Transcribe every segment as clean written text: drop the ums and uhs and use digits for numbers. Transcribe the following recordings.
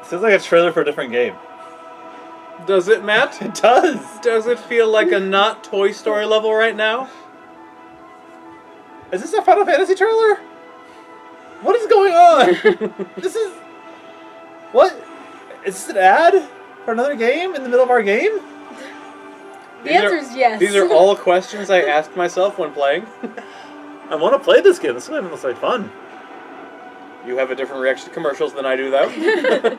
Sounds like a trailer for a different game. Does it, Matt? It does. Does it feel like a not Toy Story level right now? Is this a Final Fantasy trailer? What is going on? This is... What? Is this an ad for another game in the middle of our game? The answer is yes. These are all questions I asked myself when playing. I want to play this game. This game looks like fun. You have a different reaction to commercials than I do, though.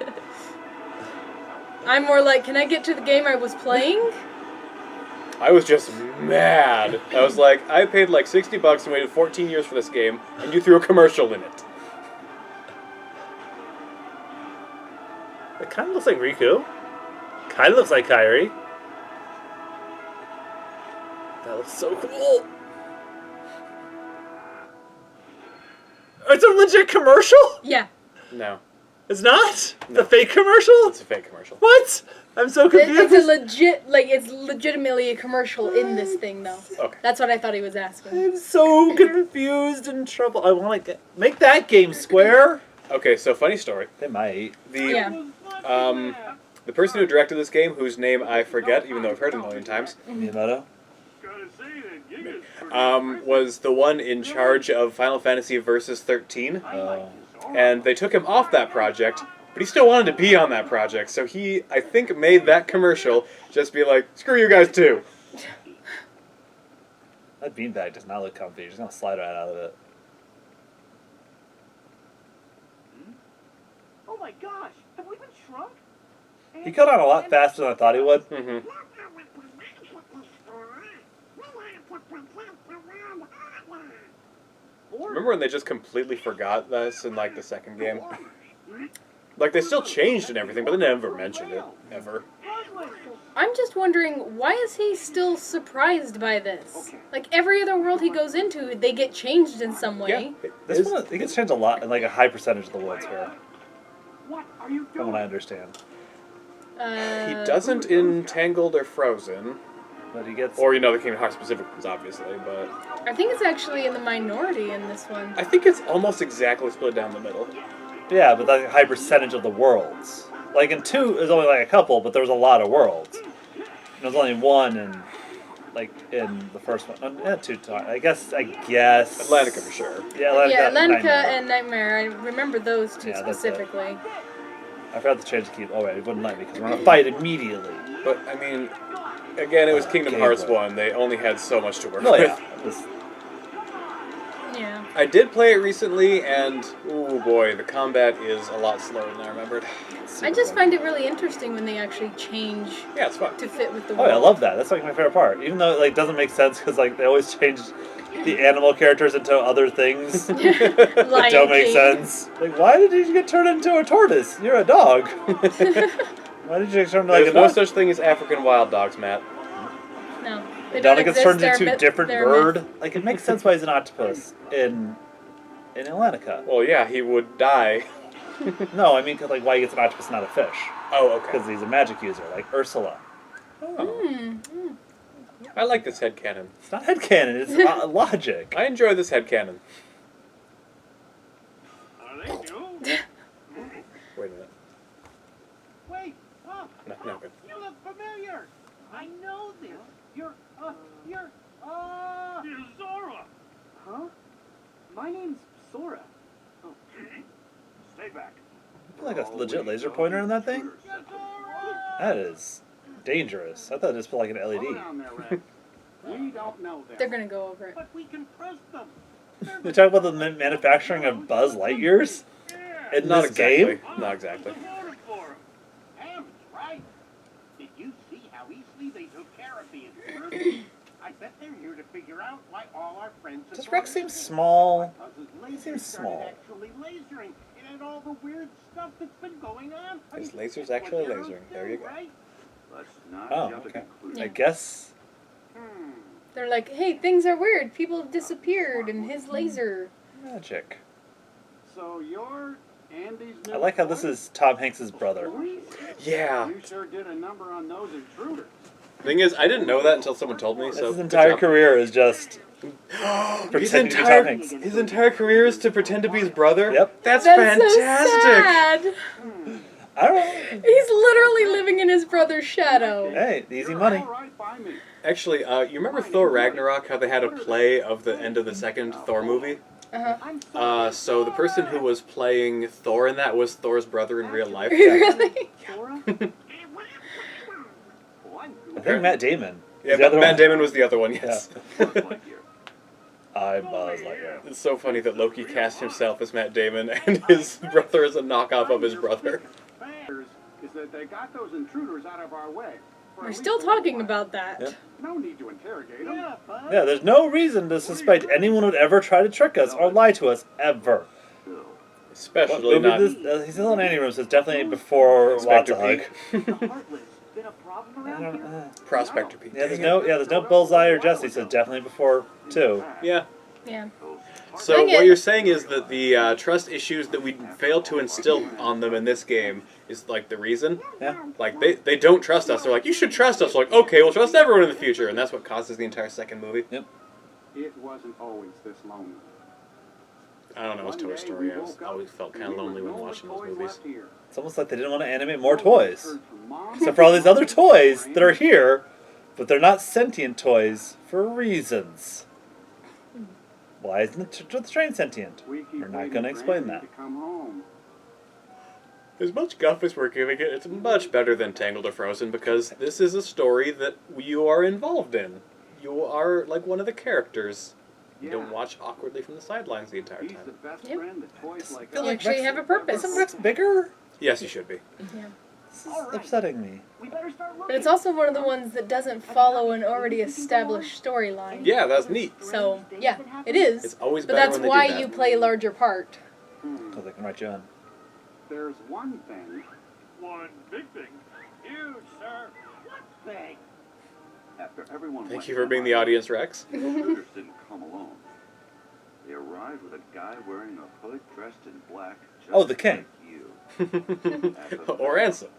I'm more like, can I get to the game I was playing? I was just mad. I was like, I paid like $60 and waited 14 years for this game, and you threw a commercial in it. It kind of looks like Riku. Kind of looks like Kairi. That looks so cool. It's a legit commercial? Yeah. No. It's not? No. The fake commercial? It's a fake commercial. What? I'm so confused. It's a legit, like, it's legitimately a commercial in this thing, though. Okay. That's what I thought he was asking. I'm so confused and troubled. I want to make that game Square. Okay, so funny story. They might. The person who directed this game, whose name I forget, even though I've heard it a million times, Miyamoto? was the one in charge of Final Fantasy Versus 13. And they took him off that project, but he still wanted to be on that project. So he, I think, made that commercial just be like, screw you guys too. That beanbag does not look comfy. You're just going to slide right out of it. Oh my gosh, have we been shrunk? He cut on a lot faster than I thought he would. Mm-hmm. Remember when they just completely forgot this in like the second game? Like they still changed and everything, but they never mentioned it ever. I'm just wondering, why is he still surprised by this? Like, every other world he goes into, they get changed in some way. Yeah, This one, it gets changed a lot in like a high percentage of the worlds here, What are you from doing? what I understand. He doesn't in Tangled or Frozen, But he gets... or the Kingdom Hearts specific ones, obviously. But I think it's actually in the minority in this one. I think it's almost exactly split down the middle. Yeah, but that's a high percentage of the worlds. Like in 2, there's only like a couple, but there was a lot of worlds. And there's only one in, like, in the first one. 2 times. I guess. Atlantica for sure. Yeah, Atlantica, Yeah, Atlantica Nightmare. and Nightmare. I remember those two Yeah, that's specifically. I forgot to change the key. Oh, wait, it wouldn't let me because we're going to fight immediately. But I mean, again, it was Kingdom Gameplay. Hearts 1. They only had so much to work Oh, with. yeah. This- Yeah. I did play it recently, and oh boy, the combat is a lot slower than I remembered. I just find it really interesting when they actually change Yeah, it's fun. to fit with the Oh, world. yeah, I love that. That's like my favorite part. Even though it like doesn't make sense because like they always change the animal characters into other things that Lion don't make King. sense. Like, why did you get turned into a tortoise? You're a dog. Why did you get turned into like There's a no dog? such thing as African wild dogs, Matt. No. They Donna don't gets exist. turned They're into a myth- different they're bird. myth. Like it makes sense why he's an octopus in Atlantica. Well, yeah, he would die. No, I mean 'cause, like why he gets an octopus, not a fish, Oh, okay. because he's a magic user, like Ursula. Oh. I like this headcanon. It's not headcanon. It's logic. I enjoy this headcanon. Are they new? Wait a minute. Wait, Pop, No, no, good. you look familiar. I know this. You're Zora. Huh? My name's Sora. Oh. Stay back. Like a legit laser pointer in that thing. That is dangerous. I thought it just put like an Slow LED. down there, Rex. We don't know them. They're gonna go over it. But we can trust them. They talk about the manufacturing of Buzz Lightyears Yeah. in Not this exactly. game. Not exactly. Voted for 'em. Ham's right. Did you see how easily they took care of the intruder? I bet they're here to figure out why all our friends. Does Rex seem small? He seems small. Actually lasering and all the weird stuff that's been going on. I His mean, laser's that's actually what heroes lasering. There do, you go. right? Let's not Oh, jump to okay. conclusions. I guess. They're like, hey, things are weird. People have disappeared, and his laser. Magic. So you're Andy's new I like how this boy? is Tom Hanks's brother. Yeah. You sure did a number on those intruders. Thing is, I didn't know that until someone told me. So His good entire job. career is just Pretending to be Tom Hanks. His entire career is to pretend to be his brother? Yep. That's So fantastic! sad. I don't know. He's literally living in his brother's shadow. Hey, easy money. All right by me. Actually, you remember Thor Ragnarok, how they had a play of the end of the second Thor movie? Uh-huh. So the person who was playing Thor in that was Thor's brother in real life. Really? Sora? I think Matt Damon. Yeah, Is the other Matt one? Damon was the other one, yes. I'm Buzz Lightyear. It's so funny that Loki cast himself as Matt Damon and his brother is a knockoff of his brother. Is that they got those intruders out of our way. We're still talking about that. Yep. No need to interrogate them. Yeah, there's no reason to suspect anyone would ever try to trick us or lie to us, ever. What Especially movie not this? He's still in any room, so it's definitely before Inspector Lots of Hug. Pete. I don't, Prospector Pete. yeah, there's no Bullseye or Jesse, so it's definitely before 2. Yeah. Yeah. So Dang it. what you're saying is that the trust issues that we failed to instill on them in this game is like the reason? Yeah. Like they don't trust us. They're like, you should trust us. We're like, okay, we'll trust everyone in the future, and that's what causes the entire second movie. It wasn't always this lonely. I don't know, it's Toy Story. I always felt kind of lonely when watching those movies. It's almost like they didn't want to animate more toys. Except for all these other toys that are here, but they're not sentient toys for reasons. Why isn't the train sentient? We're not going to explain that. As much guff as we're giving it, it's much better than Tangled or Frozen because this is a story that you are involved in. You are like one of the characters. You don't watch awkwardly from the sidelines the entire time. Yep. feel You like actually Rex- have a purpose. Isn't Rex bigger? Yes, you should be. Yeah. This is upsetting me. But it's also one of the ones that doesn't follow an already established storyline. Yeah, that's neat. So, yeah, it is. It's always But better that's when they why do that. you play a larger part. Because I can write you on. There's one thing. One big thing. Huge, sir. What thing? After everyone Thank you for being the audience, Rex. The intruders didn't come alone. They arrived with a guy wearing a hood dressed in black. Just Oh, the king. like you. Or Ansem.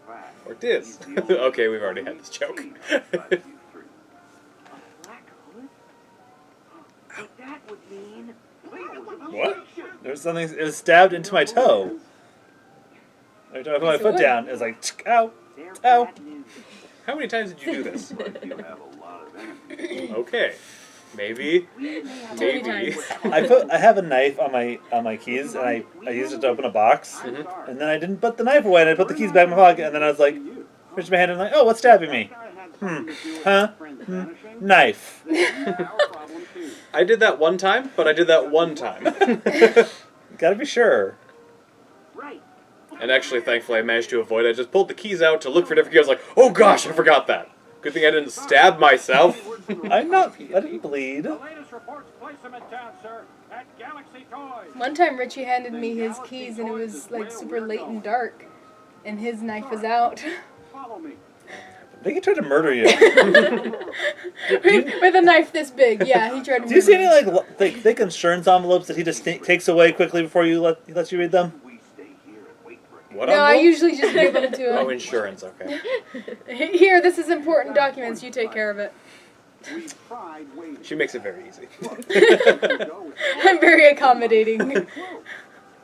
Or Diz. Okay, we've already had this joke. A black hood? That would mean. What? There's something. It was stabbed into my toe. Every time I put my foot down, it was like, ow, ow. How many times did you do this? But you have a lot of enemies. Okay. Maybe. Many Maybe. times. I have a knife on my keys, and I used it to open a box, and then I didn't put the knife away, and I put the keys back in my pocket, and then I was like, reached my hand and I'm like, oh, what's stabbing me? Knife. I did that one time, but I did that one time. Gotta be sure. Right. And actually, thankfully, I managed to avoid it. I just pulled the keys out to look for different keys. I was like, oh gosh, I forgot that. Good thing I didn't stab myself. I didn't bleed. The latest reports place them in town, sir, at Galaxy Toys. One time Richie handed me his keys and it was like super late and dark. And his knife was out. Follow me. They can try to murder you. With a knife this big. Yeah, he tried to Do you see murder any me. like thick insurance envelopes that he just takes away quickly before he lets you read them? We stay here and wait for a What No, I envelope? usually just give them to Oh, him. insurance, okay. Here, this is important documents. You take care of it. We tried waiting. She makes it very easy. Go with I'm very accommodating.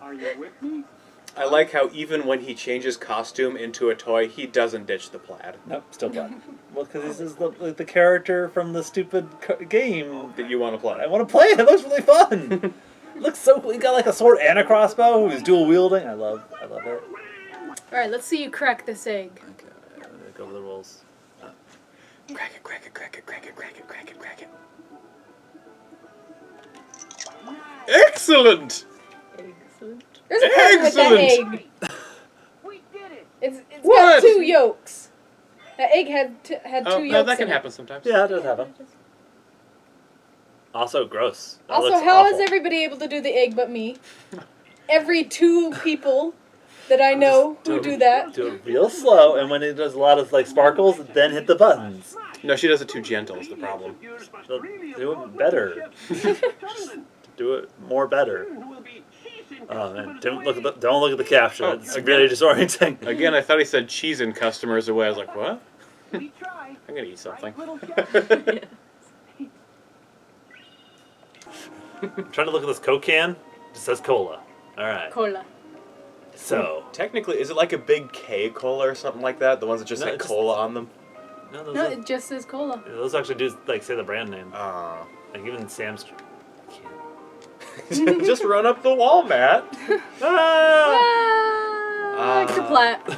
Are you with me? I like how even when he changes costume into a toy, he doesn't ditch the plaid. Nope, still black. Well, because this is the character from the stupid game. That you want to I play. want to play it. It looks really fun. It looks so cool. He got like a sword and a crossbow. He's dual wielding. I love it. Alright, let's see you crack this egg. Okay, I'm gonna go to the rules. Crack it, crack it, crack it, crack it, crack it, crack it, crack it. Excellent! There's a problem with that Excellent. egg. We did it. It's What? got 2 yolks. That egg had 2 yolks that can in it. happen sometimes. Yeah, it does happen. Also, gross. That Also, looks how awful. is everybody able to do the egg but me? Every 2 people that I know who do that. Do it real slow, and when it does a lot of like sparkles, then hit the buttons. No, she does it too gentle is the problem. So do it better. Do it more better. Oh man, don't look at the caption. Oh, It's again. really disorienting. Again, I thought he said cheese and customers away. I was like, what? We tried. I'm gonna eat something. Little Jeff. I'm trying to look at this Coke can. It just says cola. All right. Cola. So. Technically, is it like a big K cola or something like that? The ones that just No, say it just- cola on them? No, No, it just says cola. those actually do like say the brand name. Oh. Like even Sam's. Just run up the wall, Matt. Ah, Kaplat.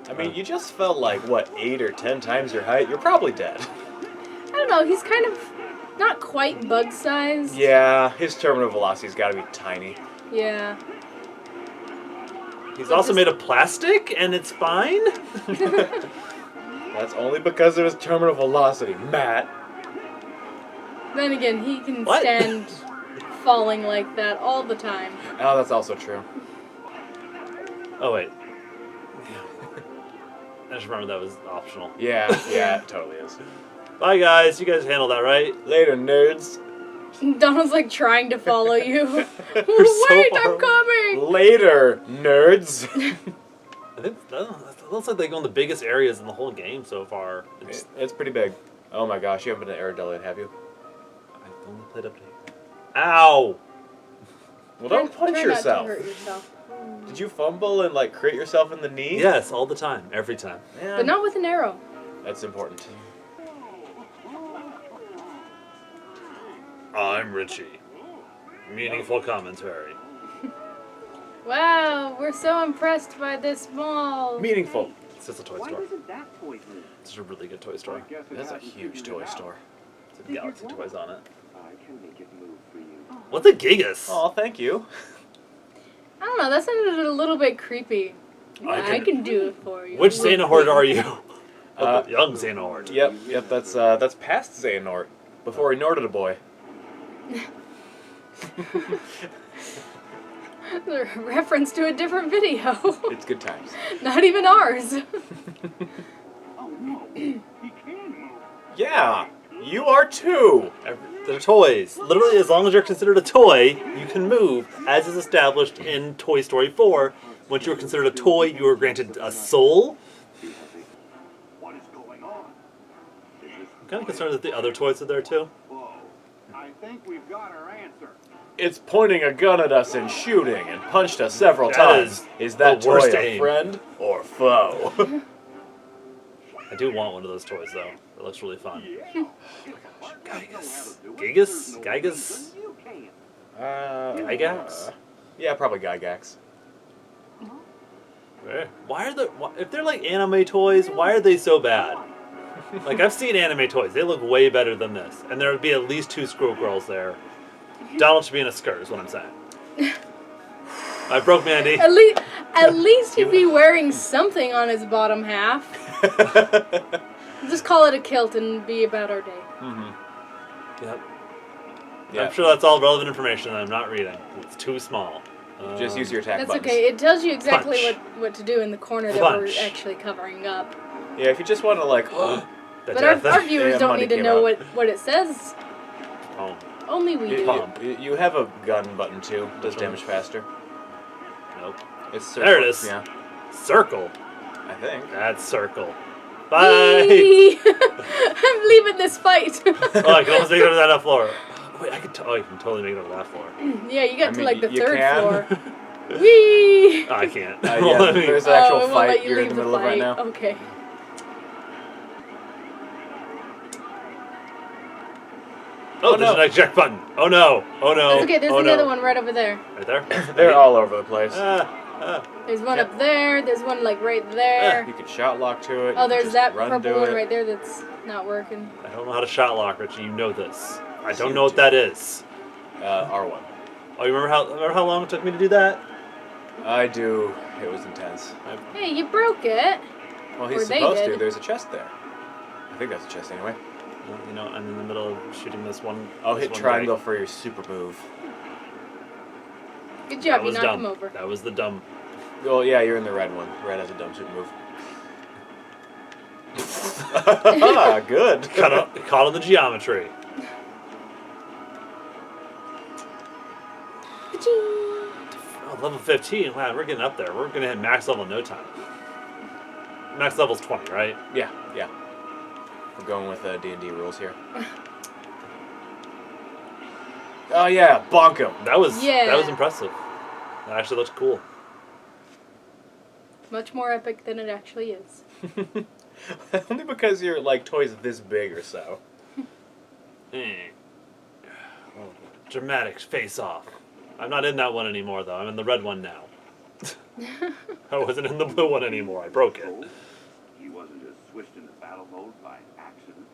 I mean, you just fell like, what, 8 or 10 times your height? You're probably dead. I don't know. He's kind of not quite bug sized. Yeah, his terminal velocity's got to be tiny. Yeah. He's also made of plastic, and it's fine. That's only because of his terminal velocity, Matt. Then again, he can What? stand falling like that all the time. Oh, that's also true. Oh wait. I just remember that was optional. Yeah, it totally is. Bye guys, you guys handled that right? Later, nerds. Donald's like trying to follow you. so Wait, far I'm coming! Later, nerds. I think that looks like they go in the biggest areas in the whole game so far. It's pretty big. Oh my gosh, you haven't been to Aerodelian, have you? I only played up to here. Ow! Well, don't punch Try yourself. Not to hurt yourself. Did you fumble and like crit yourself in the knee? Yes, all the time, every time. Yeah. But not with an arrow. That's important. I'm Richie. Meaningful commentary. Wow, we're so impressed by this mall. Meaningful. It's just a toy Why store. doesn't that toy move? It's a really good toy store. I guess it That's a hasn't huge figured toy it out. store. It's a Galaxy Toys on it. I can make it move for you. What's a Gigas? Oh, thank you. I don't know, that sounded a little bit creepy. I can do it for you. Which Xehanort are you? Uh, Young Xehanort. Yep. That's past Xehanort. Before he Norted a boy. A reference to a different video. It's good times. Not even ours. Oh no, he can move. Yeah, you are too. They're toys. Literally, as long as you're considered a toy, you can move, as is established in Toy Story 4. Once you were considered a toy, you were granted a soul. What is going on? I'm kind of concerned that the other toys are there too. Whoa, I think we've got our answer. It's pointing a gun at us and shooting and punched us several That times. Is that the worst toy a aim. friend or foe? I do want one of those toys though. It looks really fun. Gigas. Gigas? Gigas? You can. Gygax? Yeah, probably Gygax. Why are if they're like anime toys, why are they so bad? Like, I've seen anime toys. They look way better than this. And there would be at least 2 Squirrel Girls there. Donald should be in a skirt, is what I'm saying. I broke Mandy. At least he'd be wearing something on his bottom half. Just call it a kilt and be about our day. Yep. Yeah. I'm sure that's all relevant information that I'm not reading. It's too small. Just use your attack That's buttons. okay. It tells you exactly Punch. what to do in the corner that Punch. we're actually covering up. Yeah, if you just want to like, But our viewers Yeah, don't money need to came know out. what it says. Oh, Only we do. Pump. you have a gun button too. Does damage faster. nope. It's There it is. Yeah, Circle. I think. That's circle. Bye. Whee! I'm leaving this fight. Oh, I can almost make it to that floor. Wait, I can. I can totally make it to that floor. Yeah, you got I to mean, like the you third can. floor. Whee! I can't. Yeah, Let me- there's an actual Oh, it won't fight let you you're in leave the middle of right fight. now. Okay. oh, there's no. an eject button. Oh no. Oh no. That's okay. There's oh, another no. one right over there. Right there. They're all over the place. There's one Yeah. up there. There's one like right there. You can shot lock to it. Oh, you there's can just that run purple to one it. right there that's not working. I don't know how to shot lock, Richie. You know this. I Yes, don't you know what do. that is. R1. Oh, you remember how long it took me to do that? I do. It was intense. Hey, you broke it. Well, he's Or they supposed to. did. There's a chest there. I think that's a chest anyway. Well, you know, I'm in the middle of shooting this one. Oh, this hit one triangle guy. for your super move. Good That job. You was knocked dumb. him over. That was the dumb. Well, yeah, you're in the red one. Red has a dumb super move. Good. Caught on the geometry. Oh, level 15. Wow, we're getting up there. We're gonna hit max level in no time. Max level's 20, right? Yeah. We're going with D&D rules here. Oh yeah, bonk him. That was Yeah. impressive. That actually looked cool. Much more epic than it actually is. Only because you're like toys this big or so. Dramatic face off. I'm not in that one anymore though. I'm in the red one now. I wasn't in the blue one anymore. I broke it. He wasn't just switched into battle mode by accident.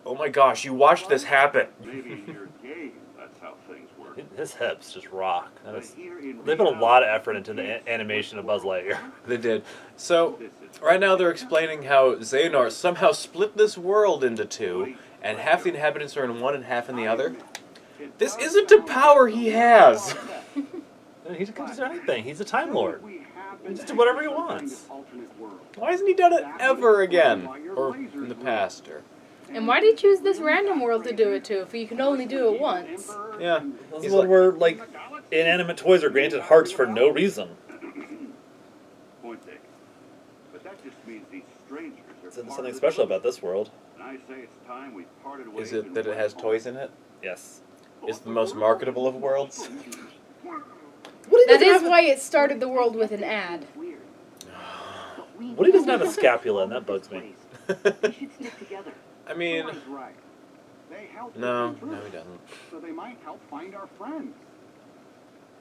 Oh my gosh, you watched this happen. Maybe in your game, that's how things work. His hips just rock. That But is, here in they put a reality, lot of effort into the animation of Buzz Lightyear. They did. So, this is right now they're explaining how Xehanort somehow split this world into two, and half the inhabitants are in one and half in the other. This isn't a power he has. He can do anything. He's a Time Lord. We have He been just do whatever he exploring wants. this alternate world. Why hasn't he done it ever again? Or in the past? Or And why did you choose this random world to do it to if you can only do it once? yeah, This he's is one like, where, like, inanimate toys are granted hearts for no reason. point taken. But that just means these strangers are There's part something of the special group. about this world. And I say it's time we parted ways. is it and that it went has home. toys in it? Yes. It's the most marketable of worlds. That is why it started the world with an ad. Woody doesn't have a scapula, and that bugs me. We should stick together. I mean, Sora's right. They help no, us get no, through, he doesn't. so they might help find our friends.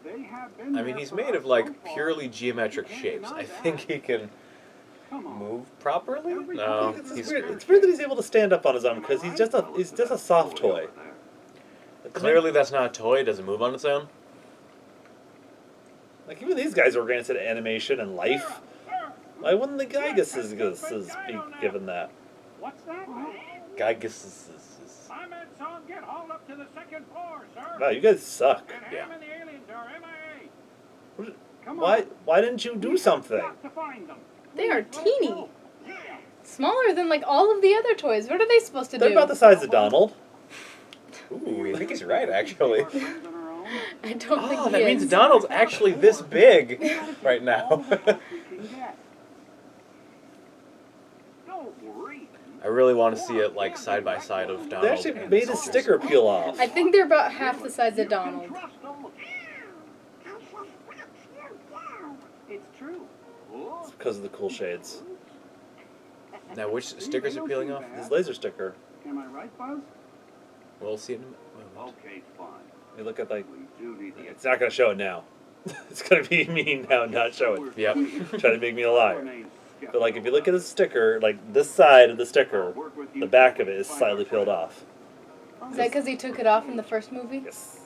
They have been I mean, there he's for made us of like so far. purely geometric You can't shapes. deny I that. think he can Come on. move properly. No, It's, he's weird. screwed. It's weird that he's able to stand up on his own because he's just a soft toy. Clearly, that's not a toy. It doesn't move on its own. Like even these guys were granted animation and life. Why wouldn't the Gyguses be given that? What's that? Gygus is. I'm at Song. Get hauled up to the second floor, sir. Wow, you guys suck. And Yeah. Ham and the aliens are MIA. What- Come Why on. why didn't you do something? Got to find them. They are teeny. Yeah. Smaller than like all of the other toys. What are they supposed to They're do? about the size of Donald. Ooh, I think he's right, actually. Our friends on our own. I don't Oh, think that he means is. Donald's actually this big right now. All the help we can get. Don't worry. I really want to see it like side by side of Donald. They actually and made his sisters. sticker peel off. I think they're about half the size of Donald. Trust them. It's true. It's because of the cool shades. Now, which stickers are peeling off? His laser sticker. Am I right, Buzz? We'll see in a moment. Okay, fine. You look at like We do need the. it's not gonna show it now. It's gonna be me now, not show it. Yep. Trying to make me a liar. But like if you look at his sticker, like this side of the sticker, the back of it is slightly peeled off. Is that because he took it off in the first movie? Yes.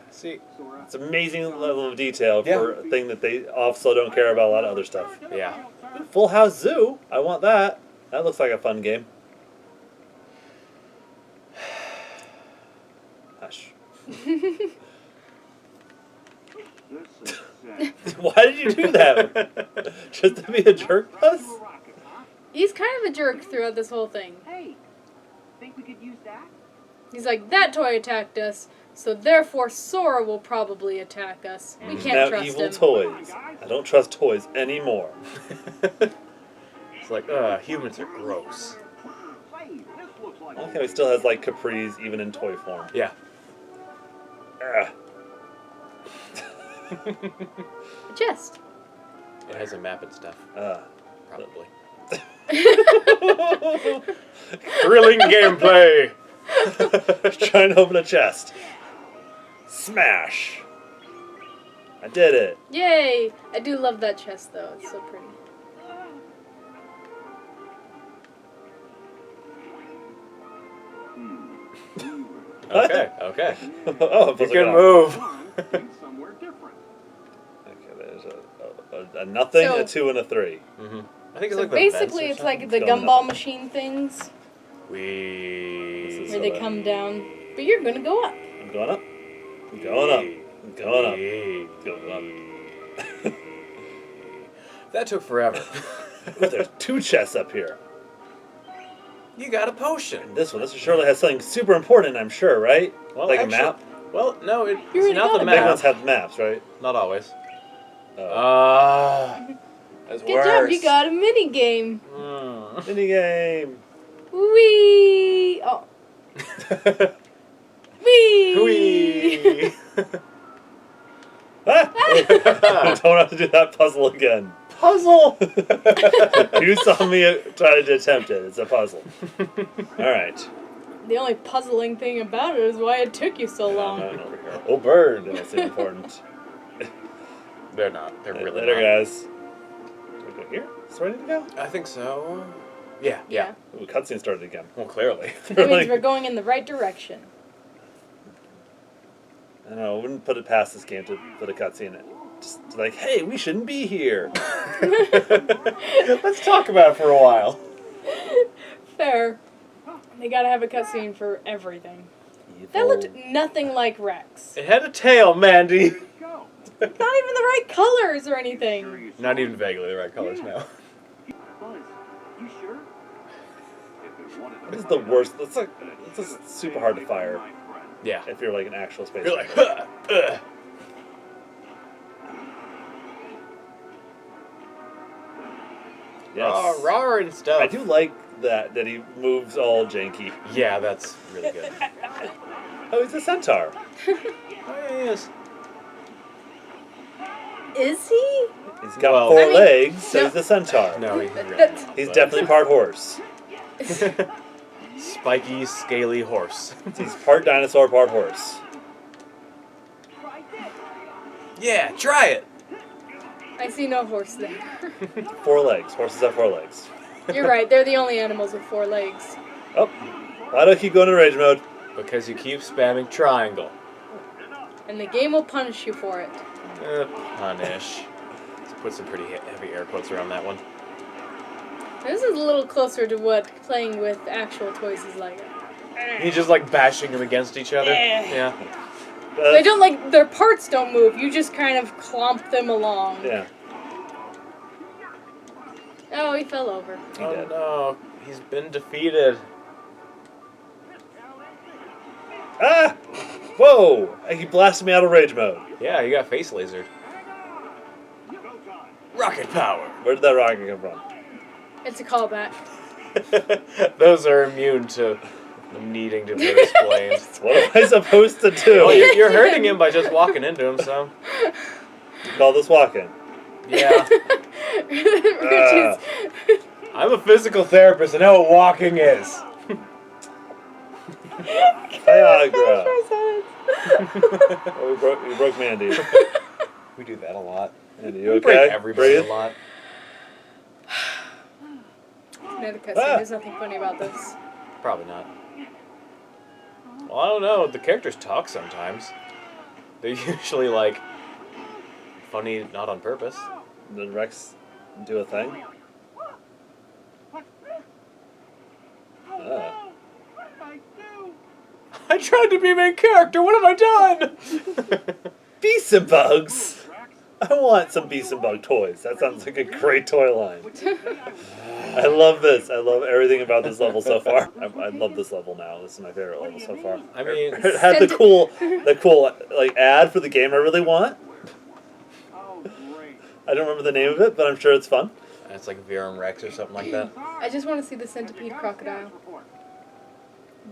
See, It's an amazing level of detail Yeah. for a thing that they also don't care about a lot of other stuff. yeah. Full House Zoo, I want that. That looks like a fun game. Hush. This is sad. Why did you do that? Just to be a jerk, Buzz? He's kind of a jerk throughout this whole thing. Hey, think we could use that? He's like, that toy attacked us, so therefore Sora will probably attack us. We can't Now trust evil him. toys. I don't trust toys anymore. It's like, humans are gross. Say, this looks like I like how he still has like capris even in toy form. Yeah. Ugh. A chest. It has a map and stuff, probably. Thrilling gameplay! Trying to open a chest. Smash! I did it. Yay! I do love that chest though. It's so pretty. Okay, okay. Oh, You it was can like, move. think somewhere different. Okay, there's a nothing, So- a 2, and a 3. Mm-hmm. I think it's So like the basically, vents it's or like the It's going gumball up. machine things something. We. where they come down, but you're gonna go up. I'm going up. I'm going up. I'm going up. Going up. That took forever. Ooh, there's 2 chests up here. You got a potion. This one surely has something super important, I'm sure, right? Well, like actually- a map? Well, no, You it's already not got the a Big map. ones have maps, right? Not always. Oh. That's Good worse. job, you got a mini game. Mm. Minigame. Wee! Oh, Whee! Whee! Ah! Don't have to do that puzzle again. Puzzle! You saw me try to attempt it. It's a puzzle. Alright. The only puzzling thing about it is why it took you so long. Over here. Oh, bird. That's important. They're not. They're really Later, not. guys. Do we go here? Is that ready to go? I think so. Yeah. Ooh, cutscene started again. Well, clearly. That means we're going in the right direction. I don't know, I wouldn't put it past this game to put a cutscene in it. Just like, hey, we shouldn't be here. Let's talk about it for a while. Fair. They gotta have a cutscene for everything. That looked nothing like Rex. It had a tail, Mandy. Not even the right colors or anything. Not even vaguely the right colors now. Buzz, you sure? This is the worst. It's just super hard to fire Yeah. if you're like an actual space. You're like, opera. Yes. raw and stuff. I do like that he moves all janky. Yeah, that's really good. Oh, he's a centaur. Oh, yes. Is he? He's got Well- four I mean, legs, so no. he's a centaur. No, he That's- He's but- definitely part horse. Spiky, scaly horse. He's part dinosaur, part horse. Yeah, try it. I see no horse there. 4 legs. Horses have 4 legs. You're right, they're the only animals with 4 legs. Oh, why do I keep going to rage mode? Because you keep spamming triangle. And the game will punish you for it. Punish. Let's put some pretty heavy air quotes around that one. This is a little closer to what playing with actual toys is like. He's just like bashing them against each other. Yeah. They don't like, their parts don't move, you just kind of clomp them along. Yeah, Oh, he fell over. he Oh did. no, he's been defeated. Ah! Whoa! He blasted me out of rage mode. Yeah, you got face lasered. Rocket power. Where did that rocket come from? It's a callback. Those are immune to needing to be explained. What am I supposed to do? Well, you're hurting him by just walking into him, so. You call this walking? Yeah. Which is... I'm a physical therapist, I know what walking is. Viagra. Oh, we broke Mandy. We do that a lot. Mandy, you We okay? break everybody Breathe. a lot. Another cutscene. Ah. There's nothing funny about this. Probably not. Well, I don't know. The characters talk sometimes. They're usually like funny, not on purpose. Did Rex do a thing? Ah. I tried to be main character. What have I done? Beasts and Bugs. I want some Beasts and Bug toys. That sounds like a great toy line. I love this. I love everything about this level so far. I love this level now. This is my favorite level so far. I mean, It had the cool like ad for the game I really want. Oh, great. I don't remember the name of it, but I'm sure it's fun. it's like Virum Rex or something like that. I just want to see the centipede crocodile.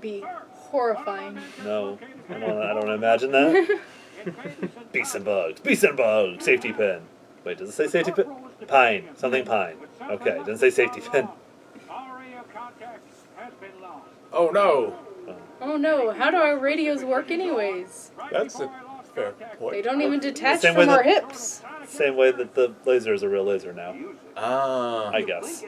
Be horrifying. No, I don't imagine that. Beasts and Bugs. Beasts and Bugs. Safety pin. Wait, does it say safety pin? Pine. Something pine. Okay, it doesn't say safety pin. All radio contact has been lost. Oh no! Oh no, how do our radios work anyways? That's a fair They point. don't even detach Same way from our that- hips. Same way that the laser is a real laser now, Ah. I guess.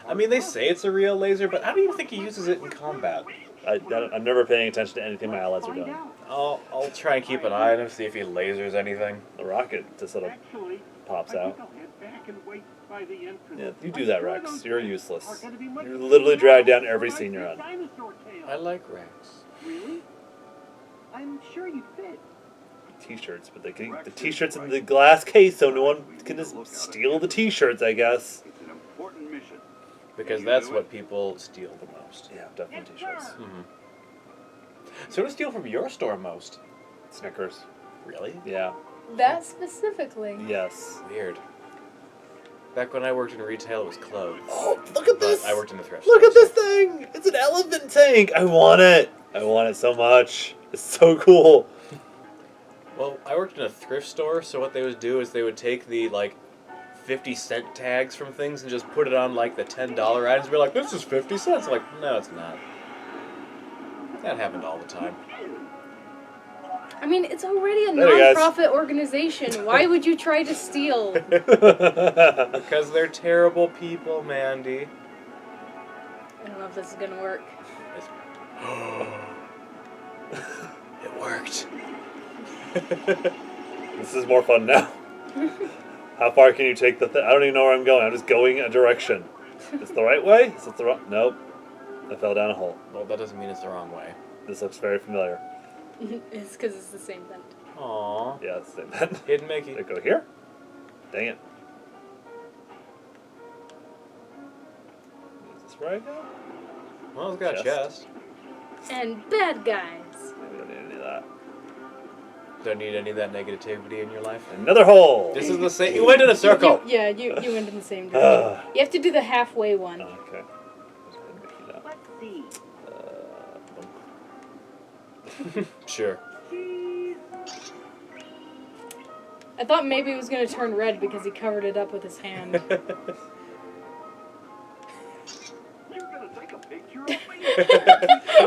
I mean, they say it's a real laser, but I don't even think he uses it in combat. I'm never paying attention to anything my allies are doing. I'll try and keep an eye on him, see if he lasers anything. The rocket just sort of Actually, pops I out. think I'll head back and wait by the entrance. Yeah, you do that, Rex. You're useless. Are gonna be much You're literally dragged down every scene you're on. dinosaur tail. I like Rex. Really? I'm sure you fit. T-shirts, but they can the T-shirts in the glass case, so no one can just steal the T-shirts, I guess. It's an important mission. Because that's what people steal the most. Yeah, definitely T-shirts. So to steal from your store most? Snickers. Really? Yeah. That specifically. Yes. Weird. Back when I worked in retail, it was clothes. Oh, look at But this! I worked in the thrift Look store, at this thing! It's an elephant tank! I want it! I want it so much. It's so cool. Well, I worked in a thrift store, so what they would do is they would take the, like, 50-cent tags from things and just put it on, like, the $10 items and be like, this is 50 cents. I'm like, no, it's not. That happened all the time. I mean, it's already a Later, guys. non-profit organization. Why would you try to steal? Because they're terrible people, Mandy. I don't know if this is gonna work. It worked. This is more fun now. How far can you take the thing? I don't even know where I'm going. I'm just going a direction. It's the right way? Is it the wrong? Nope. I fell down a hole. Well, that doesn't mean it's the wrong way. This looks very familiar. It's because it's the same thing. Aww. Yeah, it's the same then. Hidden Mickey. Did it go here? Dang it. Is this where I go? Well, it's got a Chest. chest. And bad guys. We don't need any of that. Don't need any of that negativity in your life. Another hole! This is the same. You went in a circle. You went in the same direction. You have to do the halfway one. Okay. Just gonna make it up. Let's see. Sure. I thought maybe it was going to turn red because he covered it up with his hand. You're gonna take a picture of me?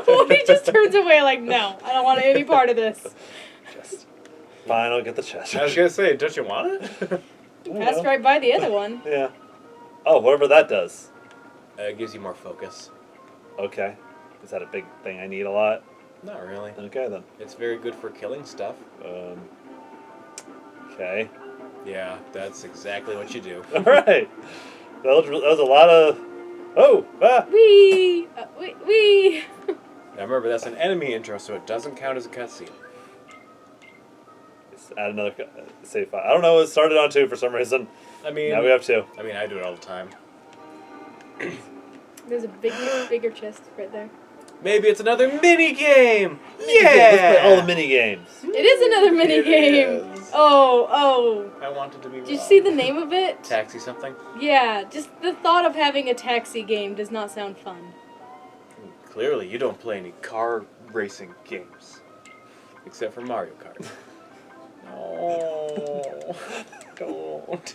Well, he just turns away like, no, I don't want any part of this. Chest. Fine, I'll get the chest. I was gonna say, don't you want it? Passed right by the other one. Yeah. Oh, whatever that does. It gives you more focus. Okay. Is that a big thing I need a lot? Not really. Okay, then. It's very good for killing stuff. Okay. Yeah, that's exactly what you do. Alright. That was a lot of... Oh! Ah! Wee! Wee! Now remember, that's an enemy intro, so it doesn't count as a cutscene. Let's add another save file. I don't know, it started on 2 for some reason. I mean, Now we have 2. I mean, I do it all the time. There's a bigger chest right there. Maybe it's another mini game. Yeah. Let's play all the mini games. It is another mini It game. is. Oh. I wanted to be. Did you see the name of it? Taxi something? Yeah, just the thought of having a taxi game does not sound fun. Clearly, you don't play any car racing games, except for Mario Kart. Oh, don't.